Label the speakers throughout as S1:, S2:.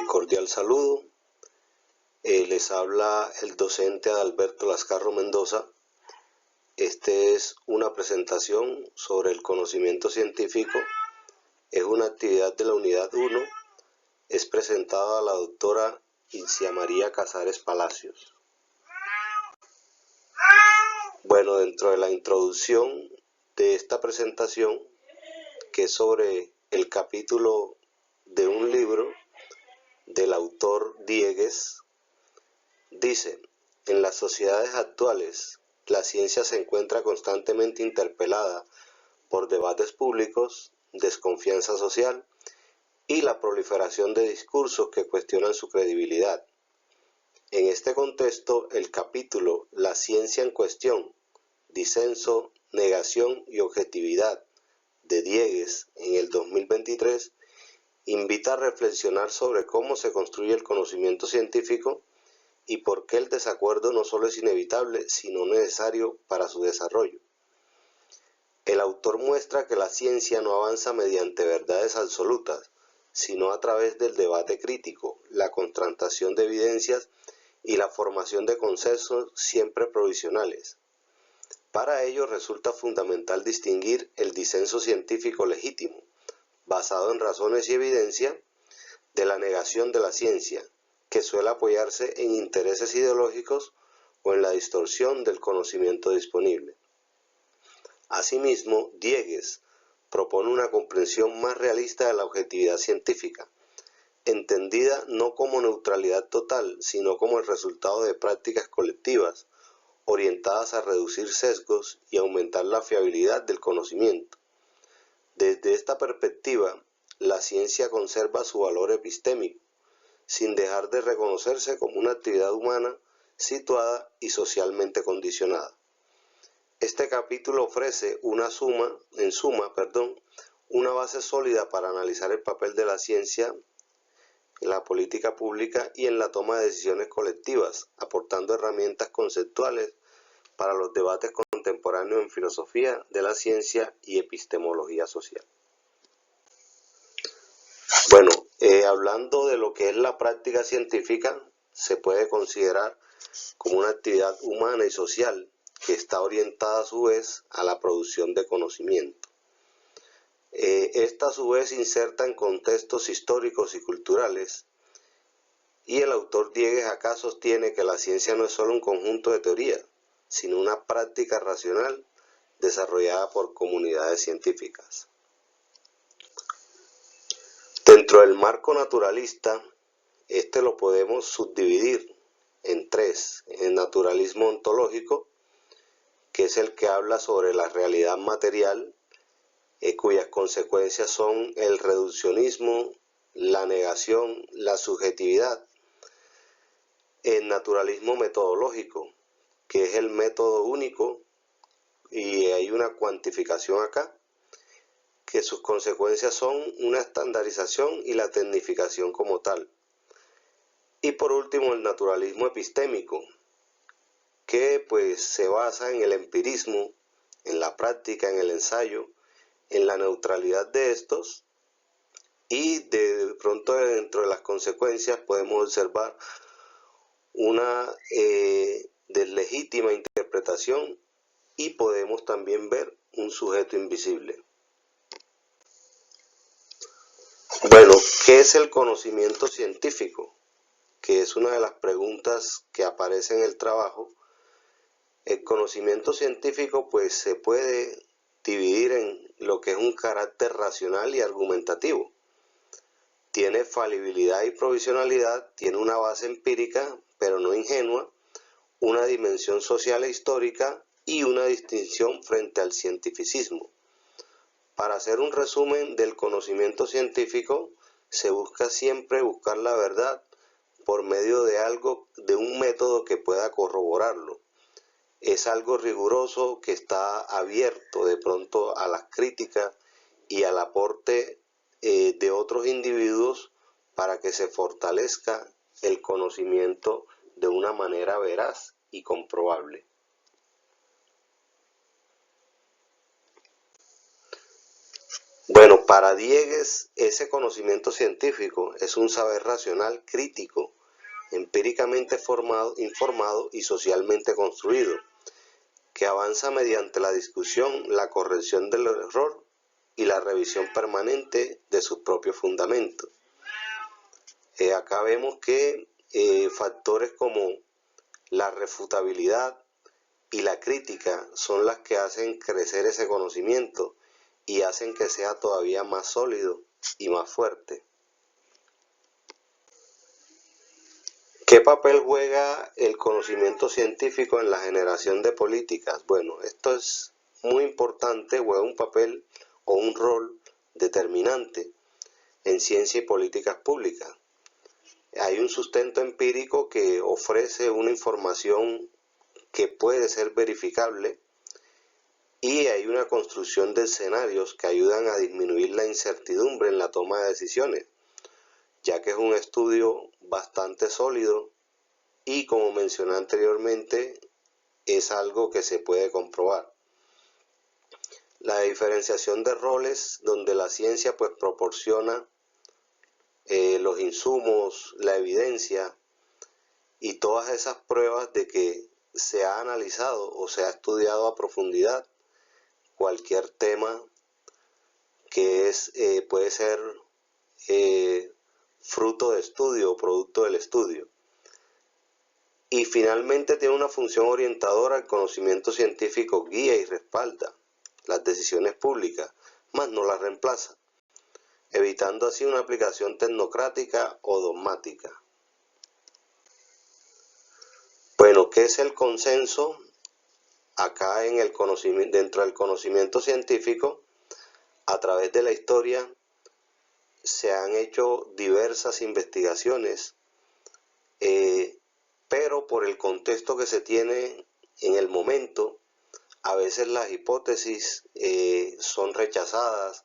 S1: Cordial saludo. Les habla el docente Adalberto Lascarro Mendoza. Este es una presentación sobre el conocimiento científico. Es una actividad de la unidad 1. Es presentada a la doctora Ilcia María Casares Palacios. Bueno, dentro de la introducción de esta presentación, que es sobre el capítulo de un libro del autor Diegues, dice: en las sociedades actuales, la ciencia se encuentra constantemente interpelada por debates públicos, desconfianza social y la proliferación de discursos que cuestionan su credibilidad. En este contexto, el capítulo La ciencia en cuestión, disenso, negación y objetividad de Diegues en el 2023 invita a reflexionar sobre cómo se construye el conocimiento científico y por qué el desacuerdo no solo es inevitable, sino necesario para su desarrollo. El autor muestra que la ciencia no avanza mediante verdades absolutas, sino a través del debate crítico, la contrastación de evidencias y la formación de consensos siempre provisionales. Para ello resulta fundamental distinguir el disenso científico legítimo, basado en razones y evidencia, de la negación de la ciencia, que suele apoyarse en intereses ideológicos o en la distorsión del conocimiento disponible. Asimismo, Diegues propone una comprensión más realista de la objetividad científica, entendida no como neutralidad total, sino como el resultado de prácticas colectivas, orientadas a reducir sesgos y aumentar la fiabilidad del conocimiento. Desde esta perspectiva, la ciencia conserva su valor epistémico, sin dejar de reconocerse como una actividad humana situada y socialmente condicionada. Este capítulo ofrece una base sólida para analizar el papel de la ciencia en la política pública y en la toma de decisiones colectivas, aportando herramientas conceptuales para los debates contemporáneos en filosofía de la ciencia y epistemología social. Bueno, hablando de lo que es la práctica científica, se puede considerar como una actividad humana y social que está orientada a su vez a la producción de conocimiento. Esta a su vez inserta en contextos históricos y culturales, y el autor Diegues acá sostiene que la ciencia no es solo un conjunto de teorías, sino una práctica racional desarrollada por comunidades científicas. Dentro del marco naturalista, este lo podemos subdividir en tres: el naturalismo ontológico, que es el que habla sobre la realidad material, cuyas consecuencias son el reduccionismo, la negación, la subjetividad. El naturalismo metodológico, que es el método único, y hay una cuantificación acá, que sus consecuencias son una estandarización y la tecnificación como tal. Y por último, el naturalismo epistémico, que pues se basa en el empirismo, en la práctica, en el ensayo, en la neutralidad de estos, y de pronto dentro de las consecuencias podemos observar una deslegítima interpretación y podemos también ver un sujeto invisible. Bueno, ¿qué es el conocimiento científico? Que es una de las preguntas que aparece en el trabajo. El conocimiento científico pues se puede dividir en lo que es un carácter racional y argumentativo. Tiene falibilidad y provisionalidad, tiene una base empírica, pero no ingenua, una dimensión social e histórica y una distinción frente al cientificismo. Para hacer un resumen del conocimiento científico, se busca siempre buscar la verdad por medio de un método que pueda corroborarlo. Es algo riguroso que está abierto de pronto a las críticas y al aporte de otros individuos para que se fortalezca el conocimiento de una manera veraz y comprobable. Bueno, para Diegues, ese conocimiento científico es un saber racional, crítico, empíricamente informado y socialmente construido, que avanza mediante la discusión, la corrección del error y la revisión permanente de sus propios fundamentos. Acá vemos que factores como la refutabilidad y la crítica son las que hacen crecer ese conocimiento y hacen que sea todavía más sólido y más fuerte. ¿Qué papel juega el conocimiento científico en la generación de políticas? Bueno, esto es muy importante, juega un papel o un rol determinante en ciencia y políticas públicas. Hay un sustento empírico que ofrece una información que puede ser verificable y hay una construcción de escenarios que ayudan a disminuir la incertidumbre en la toma de decisiones, ya que es un estudio bastante sólido y, como mencioné anteriormente, es algo que se puede comprobar. La diferenciación de roles, donde la ciencia pues proporciona los insumos, la evidencia y todas esas pruebas de que se ha analizado o se ha estudiado a profundidad cualquier tema que puede ser fruto de estudio o producto del estudio. Y finalmente tiene una función orientadora. El conocimiento científico guía y respalda las decisiones públicas, mas no las reemplaza, evitando así una aplicación tecnocrática o dogmática. Bueno, ¿qué es el consenso? Acá en el conocimiento, dentro del conocimiento científico, a través de la historia se han hecho diversas investigaciones, pero por el contexto que se tiene en el momento, a veces las hipótesis son rechazadas,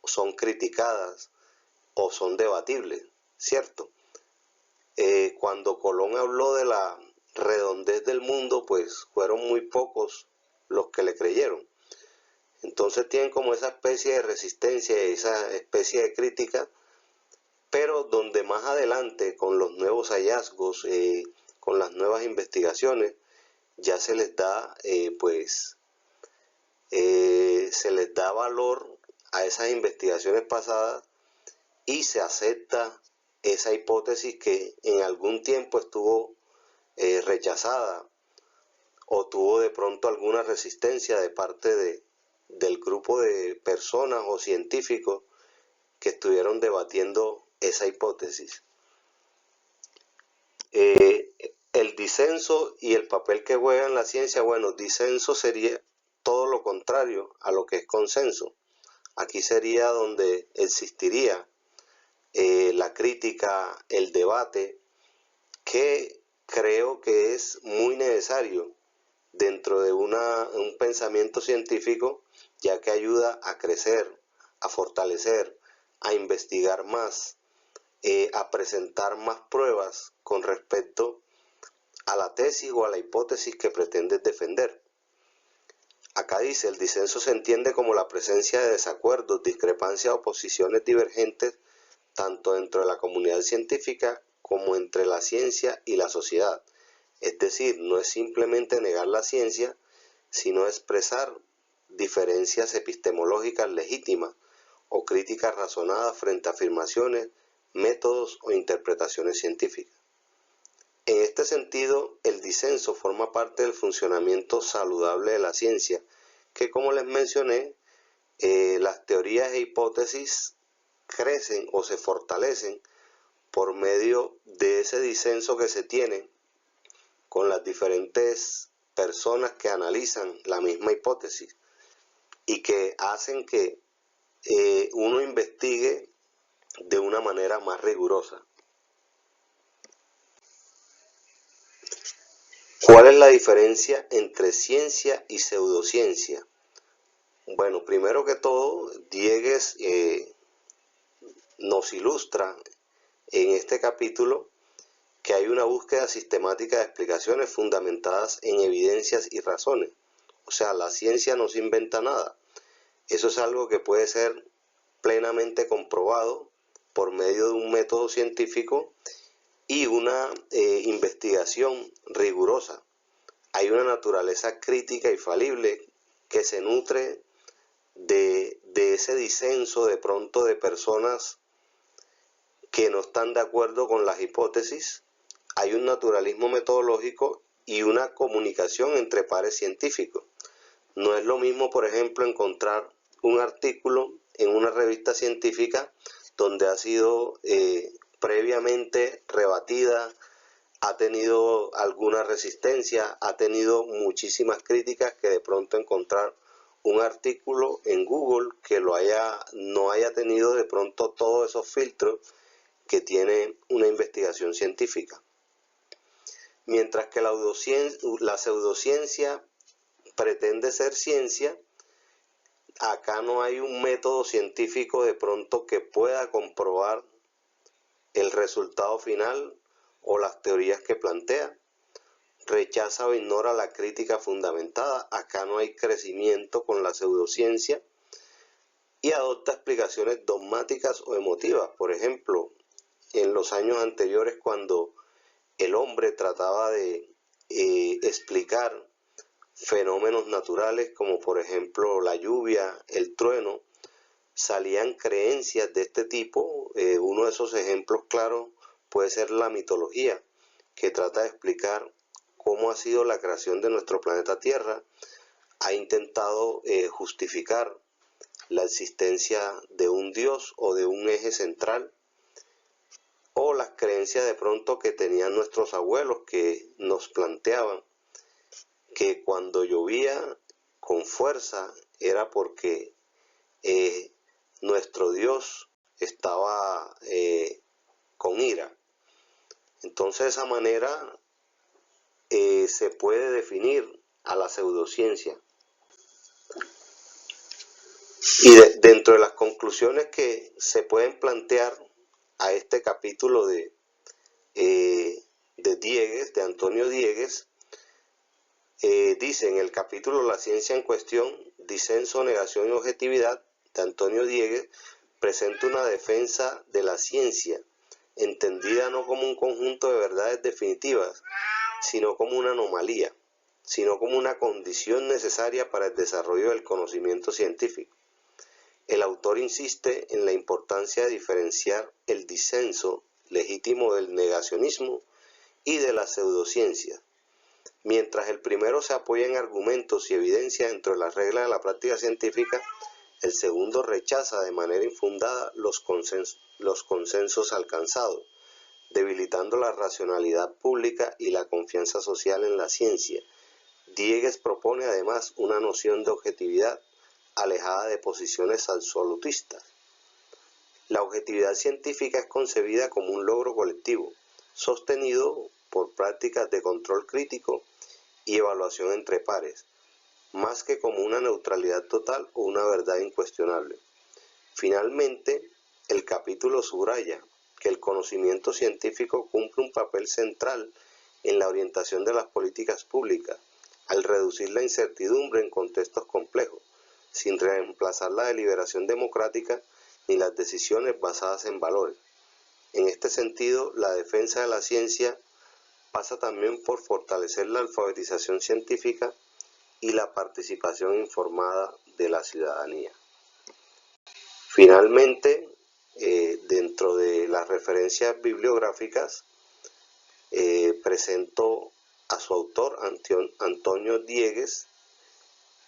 S1: son criticadas o son debatibles, ¿cierto? Cuando Colón habló de la redondez del mundo, pues fueron muy pocos los que le creyeron. Entonces tienen como esa especie de resistencia, esa especie de crítica, pero donde más adelante, con los nuevos hallazgos, con las nuevas investigaciones, ya se les da, se les da valor a esas investigaciones pasadas y se acepta esa hipótesis que en algún tiempo estuvo rechazada o tuvo de pronto alguna resistencia de parte del grupo de personas o científicos que estuvieron debatiendo esa hipótesis. El disenso y el papel que juega en la ciencia, bueno, disenso sería todo lo contrario a lo que es consenso. Aquí sería donde existiría la crítica, el debate, que creo que es muy necesario dentro de un pensamiento científico, ya que ayuda a crecer, a fortalecer, a investigar más, a presentar más pruebas con respecto a la tesis o a la hipótesis que pretendes defender. Acá dice, el disenso se entiende como la presencia de desacuerdos, discrepancias o posiciones divergentes tanto dentro de la comunidad científica como entre la ciencia y la sociedad. Es decir, no es simplemente negar la ciencia, sino expresar diferencias epistemológicas legítimas o críticas razonadas frente a afirmaciones, métodos o interpretaciones científicas. En este sentido, el disenso forma parte del funcionamiento saludable de la ciencia, que, como les mencioné, las teorías e hipótesis crecen o se fortalecen por medio de ese disenso que se tiene con las diferentes personas que analizan la misma hipótesis y que hacen que uno investigue de una manera más rigurosa. ¿Cuál es la diferencia entre ciencia y pseudociencia? Bueno, primero que todo, Diegues nos ilustra en este capítulo que hay una búsqueda sistemática de explicaciones fundamentadas en evidencias y razones. O sea, la ciencia no se inventa nada. Eso es algo que puede ser plenamente comprobado por medio de un método científico y una investigación rigurosa. Hay una naturaleza crítica y falible que se nutre de ese disenso de pronto de personas que no están de acuerdo con las hipótesis. Hay un naturalismo metodológico y una comunicación entre pares científicos. No es lo mismo, por ejemplo, encontrar un artículo en una revista científica donde ha sido previamente rebatida, ha tenido alguna resistencia, ha tenido muchísimas críticas, que de pronto encontrar un artículo en Google que no haya tenido de pronto todos esos filtros que tiene una investigación científica. Mientras que la pseudociencia pretende ser ciencia, acá no hay un método científico de pronto que pueda comprobar el resultado final o las teorías que plantea. Rechaza o ignora la crítica fundamentada. Acá no hay crecimiento con la pseudociencia y adopta explicaciones dogmáticas o emotivas. Por ejemplo, en los años anteriores, cuando el hombre trataba de explicar fenómenos naturales como por ejemplo la lluvia, el trueno, salían creencias de este tipo. Uno de esos ejemplos claros puede ser la mitología, que trata de explicar cómo ha sido la creación de nuestro planeta Tierra. Ha intentado justificar la existencia de un dios o de un eje central, o las creencias de pronto que tenían nuestros abuelos, que nos planteaban que cuando llovía con fuerza era porque nuestro Dios estaba con ira. Entonces, de esa manera se puede definir a la pseudociencia. Y dentro de las conclusiones que se pueden plantear a este capítulo de Diegues, de Antonio Diegues, dice en el capítulo La ciencia en cuestión, disenso, negación y objetividad, de Antonio Diegues, presenta una defensa de la ciencia, entendida no como un conjunto de verdades definitivas, sino como una anomalía, sino como una condición necesaria para el desarrollo del conocimiento científico. El autor insiste en la importancia de diferenciar el disenso legítimo del negacionismo y de la pseudociencia. Mientras el primero se apoya en argumentos y evidencia dentro de las reglas de la práctica científica, el segundo rechaza de manera infundada los consensos alcanzados, debilitando la racionalidad pública y la confianza social en la ciencia. Diegues propone además una noción de objetividad alejada de posiciones absolutistas. La objetividad científica es concebida como un logro colectivo, sostenido por prácticas de control crítico y evaluación entre pares, más que como una neutralidad total o una verdad incuestionable. Finalmente, el capítulo subraya que el conocimiento científico cumple un papel central en la orientación de las políticas públicas, al reducir la incertidumbre en contextos complejos, sin reemplazar la deliberación democrática ni las decisiones basadas en valores. En este sentido, la defensa de la ciencia pasa también por fortalecer la alfabetización científica y la participación informada de la ciudadanía. Finalmente, dentro de las referencias bibliográficas, presento a su autor, Antonio Diegues,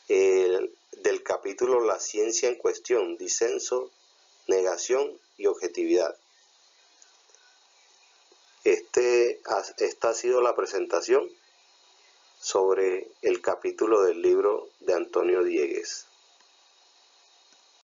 S1: del capítulo La ciencia en cuestión, disenso, negación y objetividad. Esta ha sido la presentación sobre el capítulo del libro de Antonio Diegues.